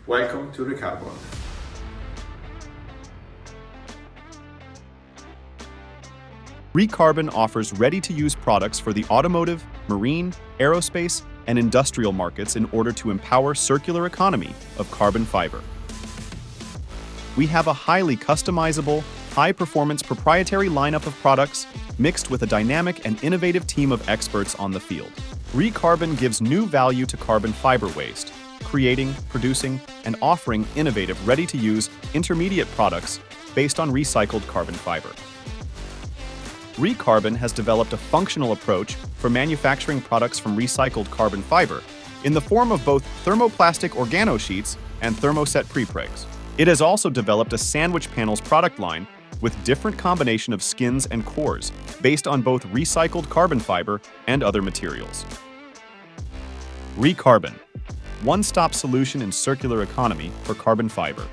Welcome to RECARBON. RECARBON offers ready-to-use products for the automotive, marine, aerospace, and industrial markets in order to empower circular economy of carbon fiber. We have a highly customizable, high-performance proprietary lineup of products mixed with a dynamic and innovative team of experts on the field. RECARBON gives new value to carbon fiber waste, creating, producing, and offering innovative, ready-to-use, intermediate products based on recycled carbon fiber. RECARBON has developed a functional approach for manufacturing products from recycled carbon fiber in the form of both thermoplastic Organosheets and thermoset Prepregs. It has also developed a sandwich panels product line with different combination of skins and cores based on both recycled carbon fiber and other materials. RECARBON, one-stop solution in circular economy for carbon fiber.